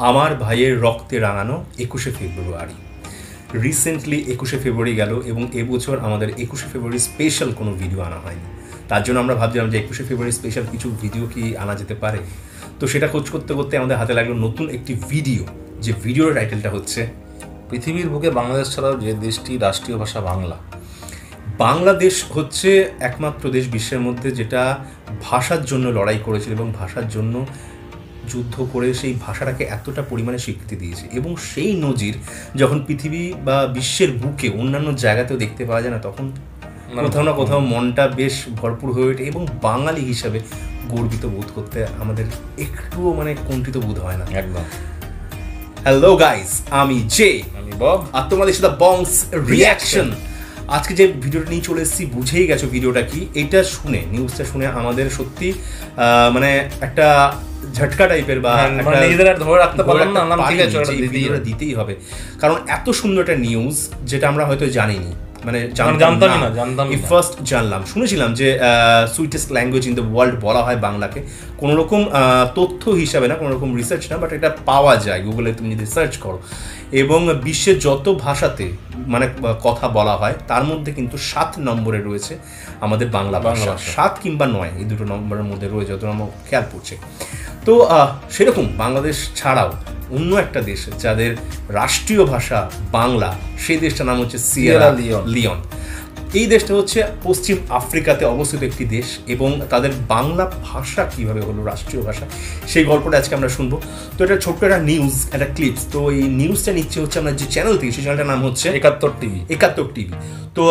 আমার ভাইয়ের রক্তে রাঙানো 21শে ফেব্রুয়ারি। রিসেন্টলি 21শে ফেব্রুয়ারি গেল এবং এবছর আমাদের 21শে ফেব্রুয়ারি স্পেশাল কোনো ভিডিও আনা হয়নি। তার জন্য আমরা ভাবছিলাম যে 21শে ফেব্রুয়ারি স্পেশাল কিছু ভিডিও কি আনা যেতে পারে। তো সেটা খোঁজ করতে করতে আমাদের হাতে লাগলো নতুন একটি ভিডিও, যে ভিডিওর টাইটেলটা হচ্ছে পৃথিবীর বুকে বাংলাদেশ ছাড়াও যে দেশটি রাষ্ট্রীয় ভাষা বাংলা। বাংলাদেশ হচ্ছে একমাত্র দেশ বিশ্বের মধ্যে যেটা ভাষার জন্য লড়াই করেছিল এবং ভাষার জন্য যুদ্ধ করে সেই ভাষাটাকে এতটা পরিমাণে স্বীকৃতি দিয়েছে, এবং সেই নজির যখন পৃথিবী বা বিশ্বের বুকে অন্যান্য জায়গাতেও দেখতে পাওয়া যায় না, তখন কোথাও না কোথাও মনটা বেশ ভরপুর হয়ে ওঠে এবং বাঙালি হিসাবে গর্বিত বোধ করতে আমাদের একটুও কুণ্ঠিত বোধ হয় না। একদম। হ্যালো গাইস, আমি জে, আমি বব, আর তোমাদের সাথে বংস রিয়াকশন। আজকে যে ভিডিওটা নিয়ে চলে এসেছি বুঝেই গেছো ভিডিওটা কি। এটা শুনে, নিউজটা শুনে আমাদের সত্যি একটা ঝটকা টাইপের বা ধরে রাখতে পারলাম না, ভিডিওটা দিতেই হবে, কারণ এত সুন্দর একটা নিউজ যেটা আমরা হয়তো জানিনি, ফার্স্ট জানলাম। শুনেছিলাম যে sweetest language in the world বলা হয় বাংলাকে, কোনো রকম তথ্য হিসাবে না, কোনো রকম রিসার্চ না, বাট এটা পাওয়া যায় গুগলে, তুমি যদি সার্চ করো। এবং বিশ্বের যত ভাষাতে কথা বলা হয় তার মধ্যে কিন্তু 7 নম্বরে রয়েছে আমাদের বাংলা ভাষা। 7 কিংবা 9 এই দুটো নম্বরের মধ্যে রয়েছে, যত নম্বর খেয়াল পড়ছে। তো সেরকম বাংলাদেশ ছাড়াও অন্য একটা দেশ যাদের রাষ্ট্রীয় ভাষা বাংলা, সেই দেশটার নাম হচ্ছে সিয়েরা লিওন। এই দেশটা হচ্ছে পশ্চিম আফ্রিকাতে অবস্থিত একটি দেশ, এবং তাদের বাংলা ভাষা কিভাবে হলো রাষ্ট্রীয় ভাষা সেই গল্পটা আজকে আমরা শুনবো। তো এটা ছোট্ট একটা নিউজ, একটা ক্লিপস। তো এই নিউজটা নিচ্ছে হচ্ছে আমরা যে চ্যানেল থেকে, সেই চ্যানেলটার নাম হচ্ছে 71 টিভি। তো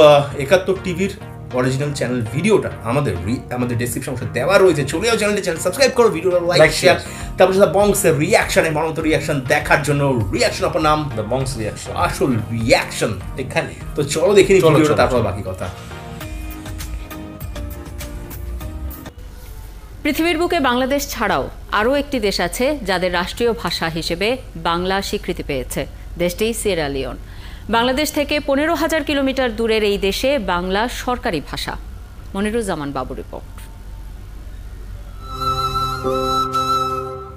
71 টিভির অরিজিনাল চ্যানেল ভিডিওটা আমাদের ডেসক্রিপশন বক্সে দেওয়া রয়েছে। চলে যাও চ্যানেলটি, সাবস্ক্রাইব করো, ভিডিওটা লাইক শেয়ার। তারপর সাথে বংসের রিয়াকশনের মনত রিয়াকশন দেখার জন্য রিয়াকশন অপর নাম দ্য বংস রিয়াকশন, আসল রিয়াকশন এখানে। তো চলো দেখে নিই ভিডিওটা, তারপর বাকি কথা। পৃথিবীর বুকে বাংলাদেশ ছাড়াও আরও একটি দেশ আছে যাদের রাষ্ট্রীয় ভাষা হিসেবে বাংলা স্বীকৃতি পেয়েছে। দেশটি সিয়েরা লিওন। বাংলাদেশ থেকে 15,000 কিলোমিটার দূরের এই দেশে বাংলা সরকারি ভাষা। মনিরুজ্জামান বাবু রিপোর্ট।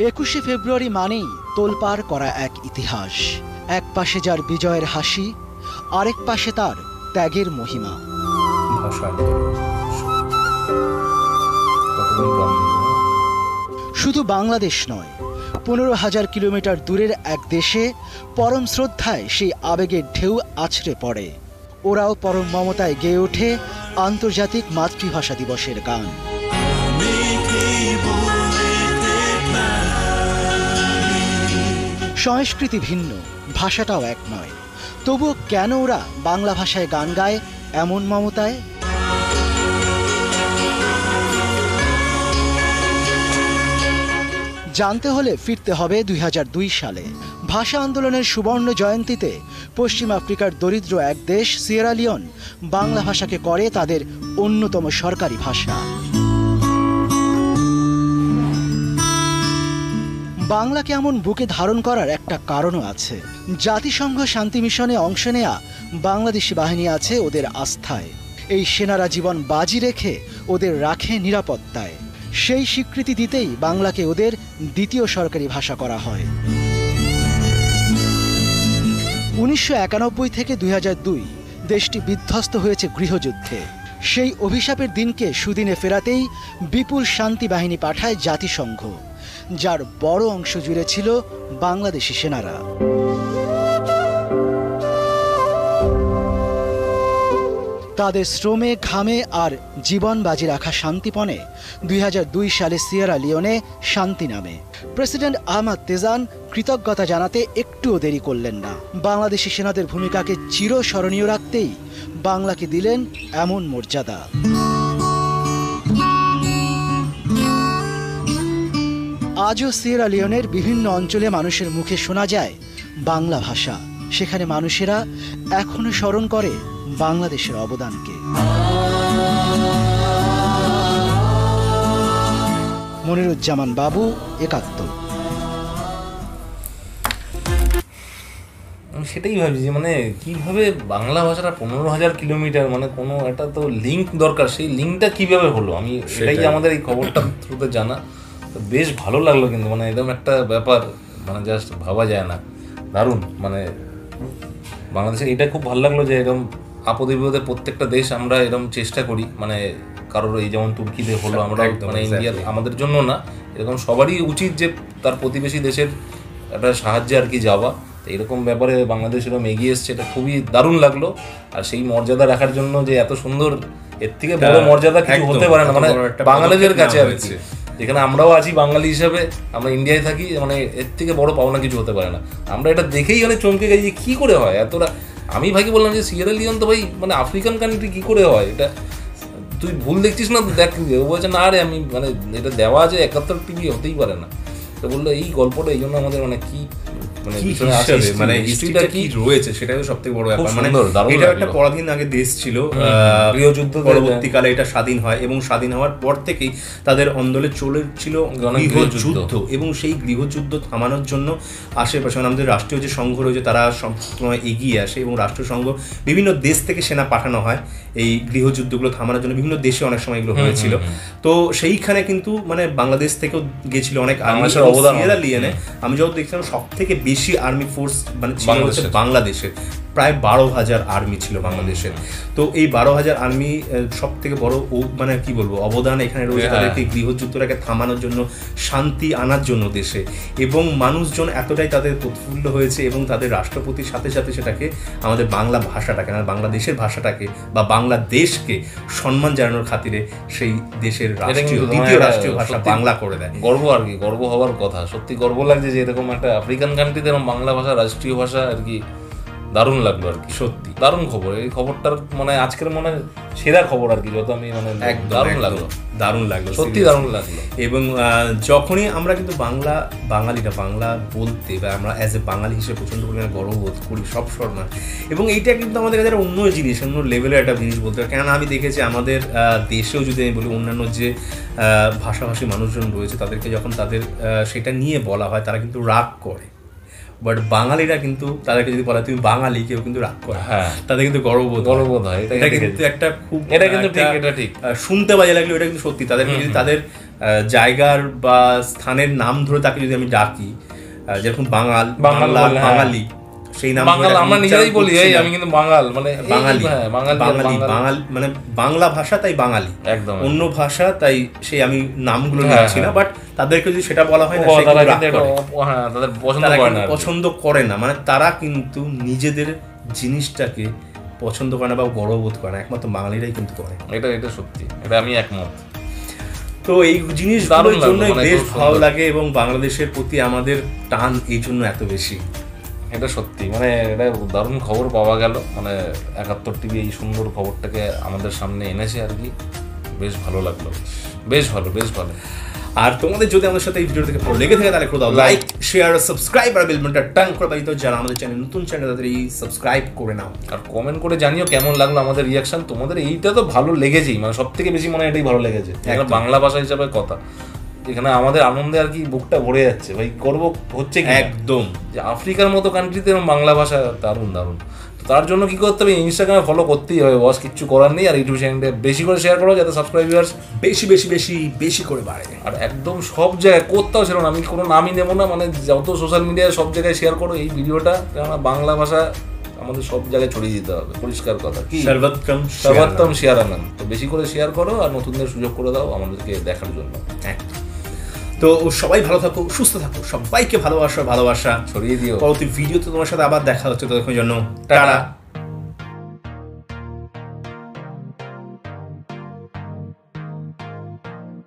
21শে ফেব্রুয়ারি মানেই তোলপাড় করা এক ইতিহাস। এক পাশে যার বিজয়ের হাসি, আরেক পাশে তার ত্যাগের মহিমা। শুধু বাংলাদেশ নয়, 15,000 কিলোমিটার দূরের এক দেশে পরম শ্রদ্ধায় সেই আবেগের ঢেউ আছড়ে পড়ে। ওরাও পরম মমতায় গেয়ে ওঠে আন্তর্জাতিক মাতৃভাষা দিবসের গান। সংস্কৃতি ভিন্ন, ভাষাটাও এক নয়, তবুও কেন ওরা বাংলা ভাষায় গান গায় এমন মমতায়? জানতে হলে ফিরতে হবে 2002 সালে। ভাষা আন্দোলনের সুবর্ণ জয়ন্তীতে পশ্চিম আফ্রিকার দরিদ্র এক দেশ সিয়েরা লিওন বাংলা ভাষাকে করে তাদের অন্যতম সরকারি ভাষা। বাংলাকে এমন বুকে ধারণ করার একটা কারণও আছে। জাতিসংঘ শান্তি মিশনে অংশ নেয়া বাংলাদেশি বাহিনী আছে ওদের আস্থায়। এই সেনারা জীবন বাজি রেখে ওদের রাখে নিরাপত্তায়। সেই স্বীকৃতি দিতেই বাংলাকে ওদের দ্বিতীয় সরকারি ভাষা করা হয়। 1991 থেকে 2002 দেশটি বিধ্বস্ত হয়েছে গৃহযুদ্ধে। সেই অভিশাপের দিনকে সুদিনে ফেরাতেই বিপুল শান্তি বাহিনী পাঠায় জাতিসংঘ, যার বড় অংশ জুড়ে ছিল বাংলাদেশি সেনারা। তাদের শ্রমে, ঘামে আর জীবন বাজি রাখা শান্তিপণে 2002 সালে সিয়েরা লিওনে শান্তি নামে। প্রেসিডেন্ট আহমদ তেজান কৃতজ্ঞতা জানাতে একটুও দেরি করলেন না। বাংলাদেশি সেনাদের ভূমিকাকে চিরস্মরণীয় রাখতেই বাংলাকে দিলেন এমন মর্যাদা। আজও সিয়েরা লিওনের বিভিন্ন অঞ্চলে মানুষের মুখে শোনা যায় বাংলা ভাষা। সেখানে মানুষেরা এখনো স্মরণ করে বাংলাদেশের অবদানকে। মনিরুজ্জামান বাবু, 71। সেটাই ভাবছি যে কিভাবে বাংলা ভাষাটা 15,000 কিলোমিটার, কোনো একটা তো লিঙ্ক দরকার, সেই লিঙ্কটা কিভাবে হলো, আমি সেটাই আমাদের এই খবরটা থ্রুতে জানা। বেশ ভালো লাগলো কিন্তু এরকম একটা ব্যাপার মানে জাস্ট ভাবা যায় না, দারুণ। মানে বাংলাদেশে এটা খুব ভালো লাগলো যে এরকম আপদে বিপদে প্রত্যেকটা দেশ আমরা এরকম চেষ্টা করি, মানে কারোর এই যেমন তুর্কিতে হলো, আমরা মানে ইন্ডিয়ার আমাদের জন্য না, এরকম সবারই উচিত যে তার প্রতিবেশী দেশের একটা সাহায্যে আর কি যাওয়া। এরকম ব্যাপারে বাংলাদেশ এরকম এগিয়ে এসছে, এটা খুবই দারুণ লাগলো। আর সেই মর্যাদা রাখার জন্য যে এত সুন্দর, এর থেকে বড় মর্যাদা কিছু হতে পারে না মানে বাঙালিদের কাছে আর কি। যেখানে আমরাও আছি বাঙালি হিসাবে, আমরা ইন্ডিয়ায় থাকি, মানে এর থেকে বড় পাওনা কিছু হতে পারে না। আমরা এটা দেখেই অনেক চমকে গেছি যে কী করে হয় এতটা। আমি ভাইকে বললাম যে সিয়েরা লিওন তো ভাই মানে আফ্রিকান কান্ট্রি, কী করে হয় এটা, তুই ভুল দেখছিস না তো দেখ। ও বলছে না রে আমি মানে এটা দেওয়া আছে 71 টিভি, হতেই পারে না। তো বললো এই গল্পটা এই জন্য আমাদের মানে কি মানে হিস্ট্রিটা কি রয়েছে সেটাই সব থেকে বড় ব্যাপার। মানে এটা একটা পরাধীন আগে দেশ ছিল, গৃহযুদ্ধ পরবর্তীকালে এটা স্বাধীন হয় এবং স্বাধীন হওয়ার পর থেকেই তাদের অন্দরে চলেছিল গৃহযুদ্ধ, এবং সেই গৃহযুদ্ধ থামানোর জন্য আশেপাশে আমাদের রাষ্ট্রীয় যে সংঘ রয়েছে তারা সবসময় এগিয়ে আসে এবং রাষ্ট্রসংঘ বিভিন্ন দেশ থেকে সেনা পাঠানো হয় এই গৃহযুদ্ধগুলো থামানোর জন্য। বিভিন্ন দেশে অনেক সময় এগুলো হয়েছিল। তো সেইখানে কিন্তু মানে বাংলাদেশ থেকেও গেছিল অনেক আর্মি। সিয়েরা লিওনে আমি যখন দেখছিলাম সব থেকে বেশি আর্মি ফোর্স মানে ছিল হচ্ছে বাংলাদেশের, প্রায় 12,000 আর্মি ছিল বাংলাদেশের। তো এই 12,000 আর্মি সব থেকে বড় মানে কি বলবো অবদান এখানে রয়েছে তাদেরকে গৃহযুদ্ধটাকে থামানোর জন্য, শান্তি আনার জন্য দেশে। এবং মানুষজন এতটাই তাদের প্রফুল্ল হয়েছে এবং তাদের রাষ্ট্রপতির সাথে সাথে সেটাকে আমাদের বাংলা ভাষাটাকে না বাংলাদেশের ভাষাটাকে বা বাংলাদেশকে সম্মান জানানোর খাতিরে সেই দেশের দ্বিতীয় রাষ্ট্রীয় ভাষা বাংলা করে দেয়। গর্ব আর কি, গর্ব হওয়ার কথা। সত্যি গর্ব লাগছে যে এরকম একটা আফ্রিকান কান্ট্রিতে এরকম বাংলা ভাষা রাষ্ট্রীয় ভাষা আর কি। দারুণ লাগলো আর কি, সত্যি দারুণ খবর। এই খবরটার মানে আজকের মনে সেরা খবর আর কি, যত আমি মানে দারুণ লাগলো, সত্যি দারুণ লাগলো। এবং যখনই আমরা কিন্তু বাঙালিরা বাংলা বলতে বা আমরা অ্যাজ এ বাঙালি হিসেবে প্রচণ্ড পরিমাণে গর্ববোধ করি সব সময়। এবং এইটা কিন্তু আমাদের কাছে একটা অন্য জিনিস, অন্য লেভেলের একটা জিনিস বলতে পারি। কেননা আমি দেখেছি আমাদের দেশেও যদি আমি বলি অন্যান্য যে ভাষাভাষী মানুষজন রয়েছে তাদেরকে যখন তাদের সেটা নিয়ে বলা হয় তারা কিন্তু রাগ করে, বাট বাঙালিরা কিন্তু তাদেরকে যদি বলা তুমি বাঙালি কেউ কিন্তু রাগ করে, তাদের কিন্তু গর্ববোধ হয়। এটা কিন্তু একটা খুব, এটা কিন্তু ঠিক শুনতে বাজে লাগলো, এটা কিন্তু সত্যি। তাদেরকে যদি তাদের জায়গার বা স্থানের নাম ধরে তাকে যদি আমি ডাকি, যেরকম বাঙালি সেই নাম আমরা নিজেরাই বলি আমি কিন্তু বাঙাল মানে বাঙালি মানে বাংলা ভাষা তাই বাঙালি, একদম অন্য ভাষা তাই সেই আমি নামগুলো নিচ্ছি না। বাট তাদেরকে যদি সেটা বলা হয় না তাদের পছন্দ করে না, মানে তারা কিন্তু নিজেদের জিনিসটাকে পছন্দ করে না বা গর্ববোধ করে না, একমাত্র বাঙালিরাই কিন্তু করে। এটা সত্যি, এটা আমি একমত। তো এই জিনিসগুলোর জন্যই বেশ ভালো লাগে এবং বাংলাদেশের প্রতি আমাদের টান এই জন্য এত বেশি। এটা সত্যি মানে এটা দারুণ খবর পাওয়া গেল, মানে 71 টিভি এই সুন্দর খবরটাকে আমাদের সামনে এনেছে আর কি। বেশ ভালো লাগলো, বেশ ভালো। আর তোমাদের যদি আমাদের সাথে এই ভিডিও থেকে লেগে থাকে তাহলে করে দাও লাইক, শেয়ার, সাবস্ক্রাইব আর বেল বাটনটা টাং করে দাও। যারা আমাদের চ্যানেল নতুন চ্যানেল তাদের এই সাবস্ক্রাইব করে নাও আর কমেন্ট করে জানিও কেমন লাগলো আমাদের রিয়াকশন। তোমাদের এইটা তো ভালো লেগেছেই, মানে সব থেকে বেশি মনে হয় এটাই ভালো লেগেছে, বাংলা ভাষা হিসাবে কথা। এখানে আমাদের আনন্দে আর কি বুকটা ভরে যাচ্ছে ভাই, গর্ব হচ্ছে একদম যে আফ্রিকার মতো কান্ট্রিতে বাংলা ভাষা দারুণ। তার জন্য কি করতে হবে, ইনস্টাগ্রামে ফলো করতেই হবে, বস কিচ্ছু করার নেই। আর ইউটিউব চ্যানেলে বেশি করে শেয়ার করো যাতে সাবস্ক্রাইবার্স বেশি করে বাড়ে। আর একদম সব জায়গায় কোথাও ছিল না, আমি কোনো নামই নেবো না, মানে যত সোশ্যাল মিডিয়ায় সব জায়গায় শেয়ার করো এই ভিডিওটা, কেননা বাংলা ভাষা আমাদের সব জায়গায় ছড়িয়ে দিতে হবে, পরিষ্কার কথা। কি সর্বোত্তম শেয়ার আনান, তো বেশি করে শেয়ার করো আর নতুনদের সুযোগ করে দাও আমাদেরকে দেখার জন্য। তো সবাই ভালো থাকো, সুস্থ থাকো, সবাইকে ভালোবাসা ছড়িয়ে দিও। পরবর্তী ভিডিওতে তোমার সাথে আবার দেখা হচ্ছে, ততক্ষণের জন্য টাটা।